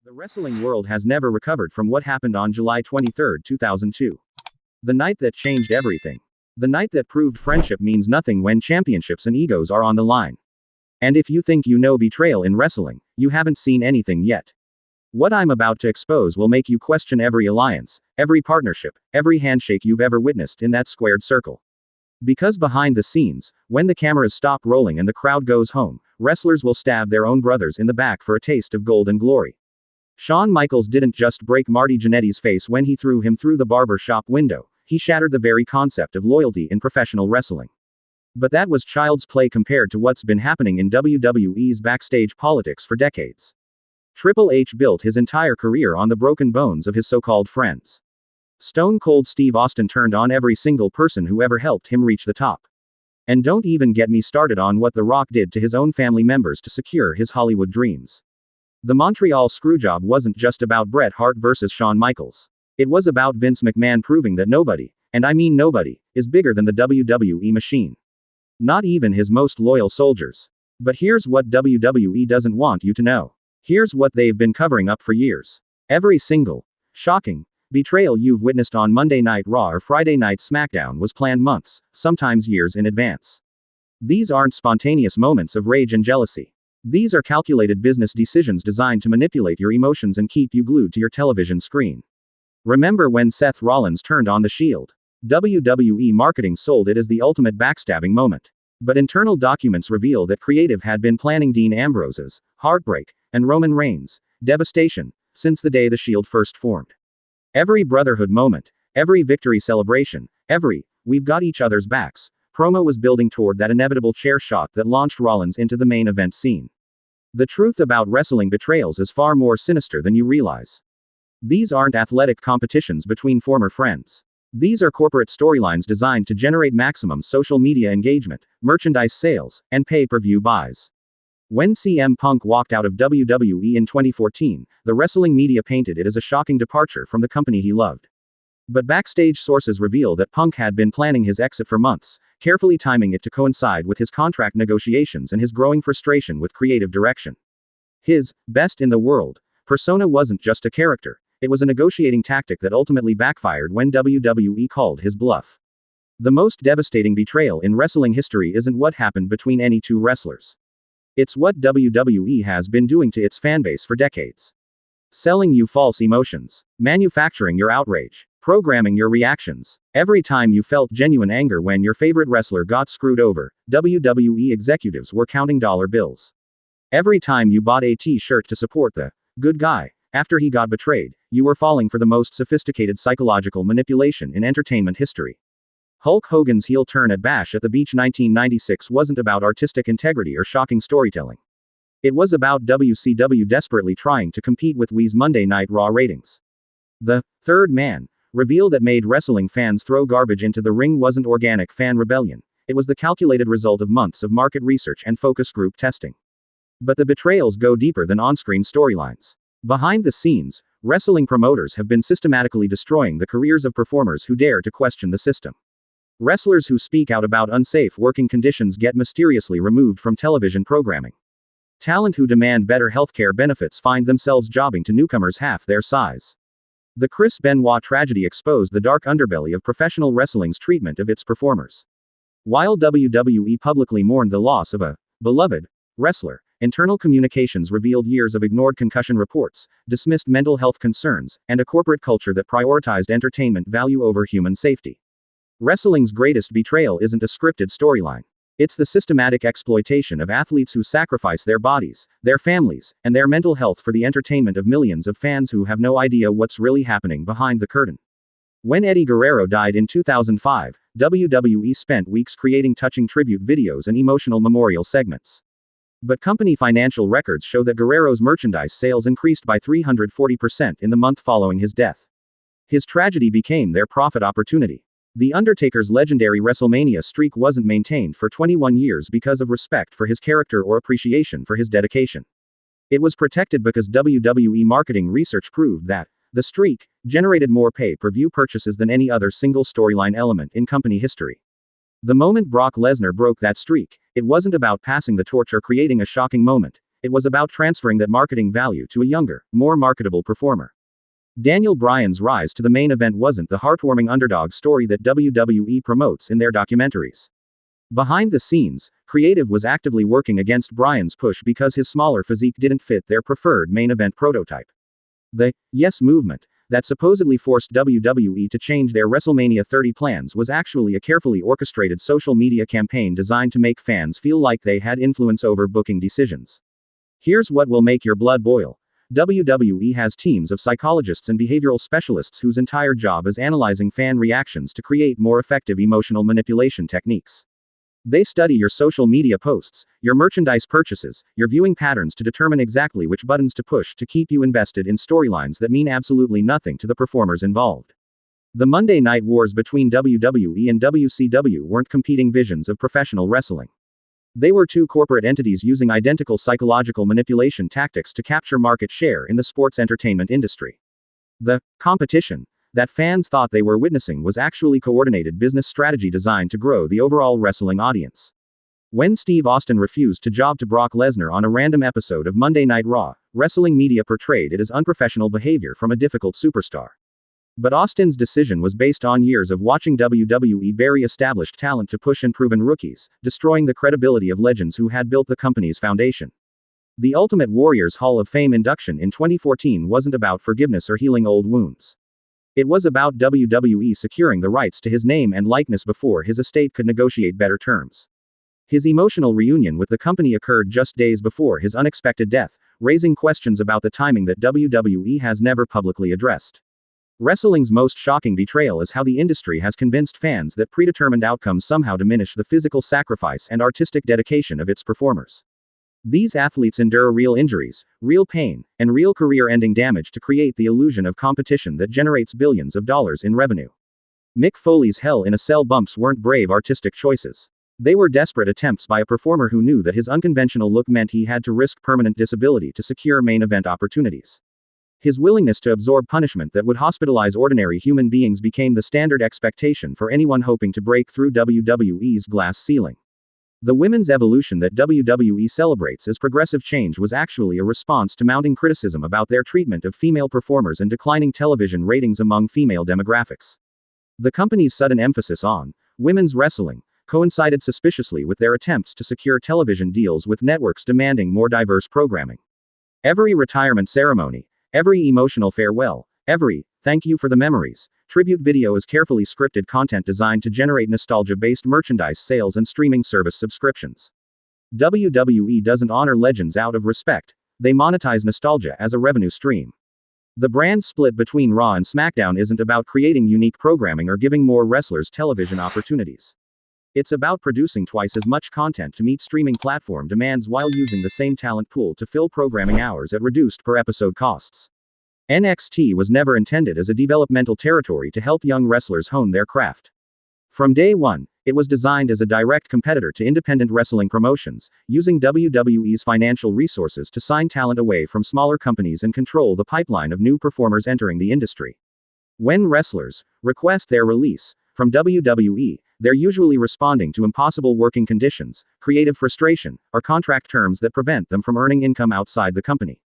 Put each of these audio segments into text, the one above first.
The wrestling world has never recovered from what happened on July 23, 2002. The night that changed everything. The night that proved friendship means nothing when championships and egos are on the line. And if you think you know betrayal in wrestling, you haven't seen anything yet. What I'm about to expose will make you question every alliance, every partnership, every handshake you've ever witnessed in that squared circle. Because behind the scenes, when the cameras stop rolling and the crowd goes home, wrestlers will stab their own brothers in the back for a taste of gold and glory. Shawn Michaels didn't just break Marty Jannetty's face when he threw him through the barber shop window, he shattered the very concept of loyalty in professional wrestling. But that was child's play compared to what's been happening in WWE's backstage politics for decades. Triple H built his entire career on the broken bones of his so-called friends. Stone Cold Steve Austin turned on every single person who ever helped him reach the top. And don't even get me started on what The Rock did to his own family members to secure his Hollywood dreams. The Montreal Screwjob wasn't just about Bret Hart versus Shawn Michaels. It was about Vince McMahon proving that nobody, and I mean nobody, is bigger than the WWE machine. Not even his most loyal soldiers. But here's what WWE doesn't want you to know. Here's what they've been covering up for years. Every single, shocking, betrayal you've witnessed on Monday Night Raw or Friday Night SmackDown was planned months, sometimes years in advance. These aren't spontaneous moments of rage and jealousy. These are calculated business decisions designed to manipulate your emotions and keep you glued to your television screen. Remember when Seth Rollins turned on the Shield? WWE marketing sold it as the ultimate backstabbing moment. But internal documents reveal that creative had been planning Dean Ambrose's heartbreak and Roman Reigns' devastation since the day the Shield first formed. Every brotherhood moment, every victory celebration, every "we've got each other's backs" promo was building toward that inevitable chair shot that launched Rollins into the main event scene. The truth about wrestling betrayals is far more sinister than you realize. These aren't athletic competitions between former friends. These are corporate storylines designed to generate maximum social media engagement, merchandise sales, and pay-per-view buys. When CM Punk walked out of WWE in 2014, the wrestling media painted it as a shocking departure from the company he loved. But backstage sources reveal that Punk had been planning his exit for months, carefully timing it to coincide with his contract negotiations and his growing frustration with creative direction. His best in the world persona wasn't just a character, it was a negotiating tactic that ultimately backfired when WWE called his bluff. The most devastating betrayal in wrestling history isn't what happened between any two wrestlers. It's what WWE has been doing to its fanbase for decades. Selling you false emotions, manufacturing your outrage, programming your reactions. Every time you felt genuine anger when your favorite wrestler got screwed over, WWE executives were counting dollar bills. Every time you bought a t-shirt to support the good guy after he got betrayed, you were falling for the most sophisticated psychological manipulation in entertainment history. Hulk Hogan's heel turn at Bash at the Beach 1996 wasn't about artistic integrity or shocking storytelling. It was about WCW desperately trying to compete with WWE's Monday Night Raw ratings. The third man reveal that made wrestling fans throw garbage into the ring wasn't organic fan rebellion, it was the calculated result of months of market research and focus group testing. But the betrayals go deeper than on-screen storylines. Behind the scenes, wrestling promoters have been systematically destroying the careers of performers who dare to question the system. Wrestlers who speak out about unsafe working conditions get mysteriously removed from television programming. Talent who demand better healthcare benefits find themselves jobbing to newcomers half their size. The Chris Benoit tragedy exposed the dark underbelly of professional wrestling's treatment of its performers. While WWE publicly mourned the loss of a beloved wrestler, internal communications revealed years of ignored concussion reports, dismissed mental health concerns, and a corporate culture that prioritized entertainment value over human safety. Wrestling's greatest betrayal isn't a scripted storyline. It's the systematic exploitation of athletes who sacrifice their bodies, their families, and their mental health for the entertainment of millions of fans who have no idea what's really happening behind the curtain. When Eddie Guerrero died in 2005, WWE spent weeks creating touching tribute videos and emotional memorial segments. But company financial records show that Guerrero's merchandise sales increased by 340% in the month following his death. His tragedy became their profit opportunity. The Undertaker's legendary WrestleMania streak wasn't maintained for 21 years because of respect for his character or appreciation for his dedication. It was protected because WWE marketing research proved that the streak generated more pay-per-view purchases than any other single storyline element in company history. The moment Brock Lesnar broke that streak, it wasn't about passing the torch or creating a shocking moment. It was about transferring that marketing value to a younger, more marketable performer. Daniel Bryan's rise to the main event wasn't the heartwarming underdog story that WWE promotes in their documentaries. Behind the scenes, creative was actively working against Bryan's push because his smaller physique didn't fit their preferred main event prototype. The Yes movement that supposedly forced WWE to change their WrestleMania 30 plans was actually a carefully orchestrated social media campaign designed to make fans feel like they had influence over booking decisions. Here's what will make your blood boil. WWE has teams of psychologists and behavioral specialists whose entire job is analyzing fan reactions to create more effective emotional manipulation techniques. They study your social media posts, your merchandise purchases, your viewing patterns to determine exactly which buttons to push to keep you invested in storylines that mean absolutely nothing to the performers involved. The Monday Night Wars between WWE and WCW weren't competing visions of professional wrestling. They were two corporate entities using identical psychological manipulation tactics to capture market share in the sports entertainment industry. The competition that fans thought they were witnessing was actually coordinated business strategy designed to grow the overall wrestling audience. When Steve Austin refused to job to Brock Lesnar on a random episode of Monday Night Raw, wrestling media portrayed it as unprofessional behavior from a difficult superstar. But Austin's decision was based on years of watching WWE bury established talent to push unproven rookies, destroying the credibility of legends who had built the company's foundation. The Ultimate Warrior's Hall of Fame induction in 2014 wasn't about forgiveness or healing old wounds. It was about WWE securing the rights to his name and likeness before his estate could negotiate better terms. His emotional reunion with the company occurred just days before his unexpected death, raising questions about the timing that WWE has never publicly addressed. Wrestling's most shocking betrayal is how the industry has convinced fans that predetermined outcomes somehow diminish the physical sacrifice and artistic dedication of its performers. These athletes endure real injuries, real pain, and real career-ending damage to create the illusion of competition that generates billions of dollars in revenue. Mick Foley's Hell in a Cell bumps weren't brave artistic choices. They were desperate attempts by a performer who knew that his unconventional look meant he had to risk permanent disability to secure main event opportunities. His willingness to absorb punishment that would hospitalize ordinary human beings became the standard expectation for anyone hoping to break through WWE's glass ceiling. The women's evolution that WWE celebrates as progressive change was actually a response to mounting criticism about their treatment of female performers and declining television ratings among female demographics. The company's sudden emphasis on women's wrestling coincided suspiciously with their attempts to secure television deals with networks demanding more diverse programming. Every retirement ceremony, every emotional farewell, every thank you for the memories tribute video is carefully scripted content designed to generate nostalgia-based merchandise sales and streaming service subscriptions. WWE doesn't honor legends out of respect, they monetize nostalgia as a revenue stream. The brand split between Raw and SmackDown isn't about creating unique programming or giving more wrestlers television opportunities. It's about producing twice as much content to meet streaming platform demands while using the same talent pool to fill programming hours at reduced per episode costs. NXT was never intended as a developmental territory to help young wrestlers hone their craft. From day one, it was designed as a direct competitor to independent wrestling promotions, using WWE's financial resources to sign talent away from smaller companies and control the pipeline of new performers entering the industry. When wrestlers request their release from WWE, they're usually responding to impossible working conditions, creative frustration, or contract terms that prevent them from earning income outside the company.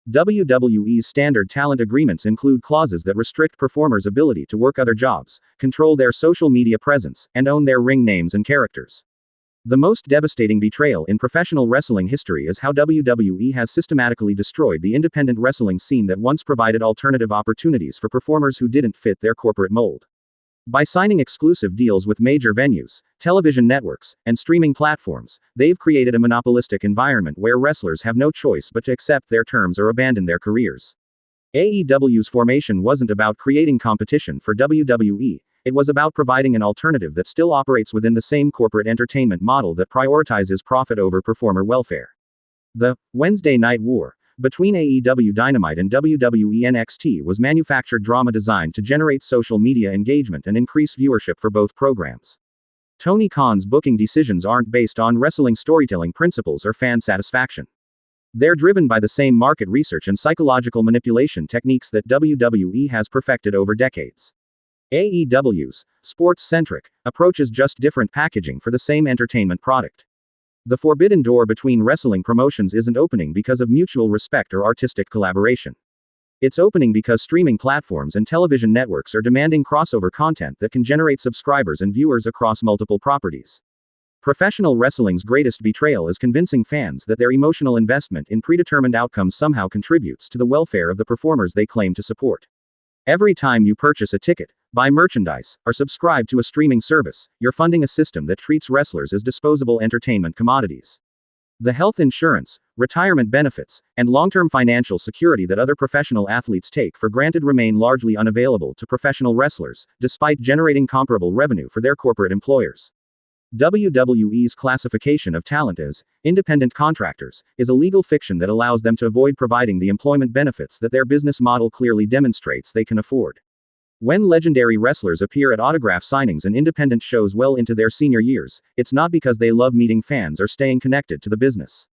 WWE's standard talent agreements include clauses that restrict performers' ability to work other jobs, control their social media presence, and own their ring names and characters. The most devastating betrayal in professional wrestling history is how WWE has systematically destroyed the independent wrestling scene that once provided alternative opportunities for performers who didn't fit their corporate mold. By signing exclusive deals with major venues, television networks, and streaming platforms, they've created a monopolistic environment where wrestlers have no choice but to accept their terms or abandon their careers. AEW's formation wasn't about creating competition for WWE, it was about providing an alternative that still operates within the same corporate entertainment model that prioritizes profit over performer welfare. The Wednesday Night War between AEW Dynamite and WWE NXT was manufactured drama designed to generate social media engagement and increase viewership for both programs. Tony Khan's booking decisions aren't based on wrestling storytelling principles or fan satisfaction. They're driven by the same market research and psychological manipulation techniques that WWE has perfected over decades. AEW's sports-centric approach is just different packaging for the same entertainment product. The forbidden door between wrestling promotions isn't opening because of mutual respect or artistic collaboration. It's opening because streaming platforms and television networks are demanding crossover content that can generate subscribers and viewers across multiple properties. Professional wrestling's greatest betrayal is convincing fans that their emotional investment in predetermined outcomes somehow contributes to the welfare of the performers they claim to support. Every time you purchase a ticket, buy merchandise, or subscribe to a streaming service, you're funding a system that treats wrestlers as disposable entertainment commodities. The health insurance, retirement benefits, and long-term financial security that other professional athletes take for granted remain largely unavailable to professional wrestlers, despite generating comparable revenue for their corporate employers. WWE's classification of talent as independent contractors is a legal fiction that allows them to avoid providing the employment benefits that their business model clearly demonstrates they can afford. When legendary wrestlers appear at autograph signings and independent shows well into their senior years, it's not because they love meeting fans or staying connected to the business.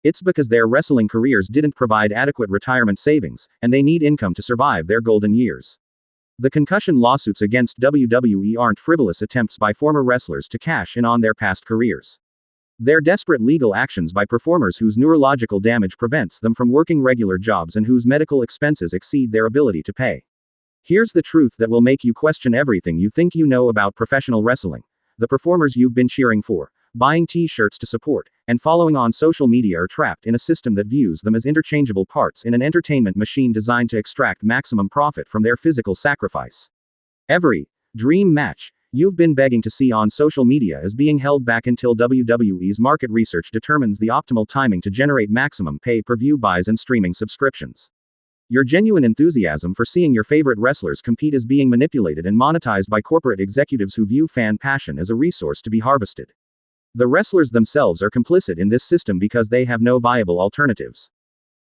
It's because their wrestling careers didn't provide adequate retirement savings, and they need income to survive their golden years. The concussion lawsuits against WWE aren't frivolous attempts by former wrestlers to cash in on their past careers. They're desperate legal actions by performers whose neurological damage prevents them from working regular jobs and whose medical expenses exceed their ability to pay. Here's the truth that will make you question everything you think you know about professional wrestling. The performers you've been cheering for, buying t-shirts to support, and following on social media are trapped in a system that views them as interchangeable parts in an entertainment machine designed to extract maximum profit from their physical sacrifice. Every dream match you've been begging to see on social media is being held back until WWE's market research determines the optimal timing to generate maximum pay-per-view buys and streaming subscriptions. Your genuine enthusiasm for seeing your favorite wrestlers compete is being manipulated and monetized by corporate executives who view fan passion as a resource to be harvested. The wrestlers themselves are complicit in this system because they have no viable alternatives.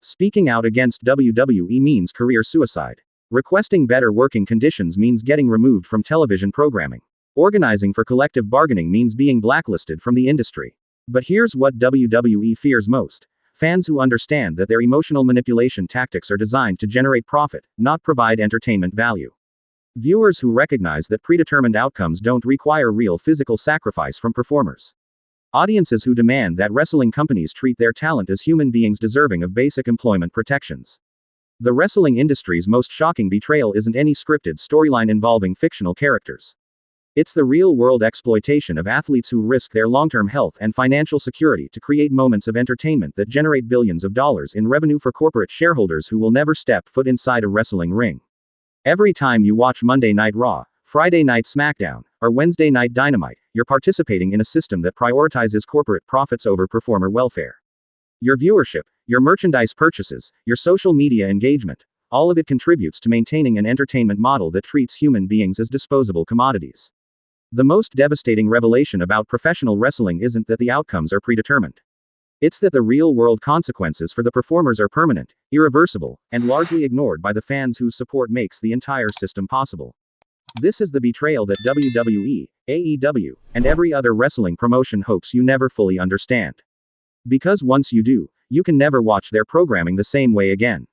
Speaking out against WWE means career suicide. Requesting better working conditions means getting removed from television programming. Organizing for collective bargaining means being blacklisted from the industry. But here's what WWE fears most: fans who understand that their emotional manipulation tactics are designed to generate profit, not provide entertainment value. Viewers who recognize that predetermined outcomes don't require real physical sacrifice from performers. Audiences who demand that wrestling companies treat their talent as human beings deserving of basic employment protections. The wrestling industry's most shocking betrayal isn't any scripted storyline involving fictional characters. It's the real-world exploitation of athletes who risk their long-term health and financial security to create moments of entertainment that generate billions of dollars in revenue for corporate shareholders who will never step foot inside a wrestling ring. Every time you watch Monday Night Raw, Friday Night SmackDown, or Wednesday Night Dynamite, you're participating in a system that prioritizes corporate profits over performer welfare. Your viewership, your merchandise purchases, your social media engagement, all of it contributes to maintaining an entertainment model that treats human beings as disposable commodities. The most devastating revelation about professional wrestling isn't that the outcomes are predetermined. It's that the real-world consequences for the performers are permanent, irreversible, and largely ignored by the fans whose support makes the entire system possible. This is the betrayal that WWE, AEW, and every other wrestling promotion hopes you never fully understand. Because once you do, you can never watch their programming the same way again.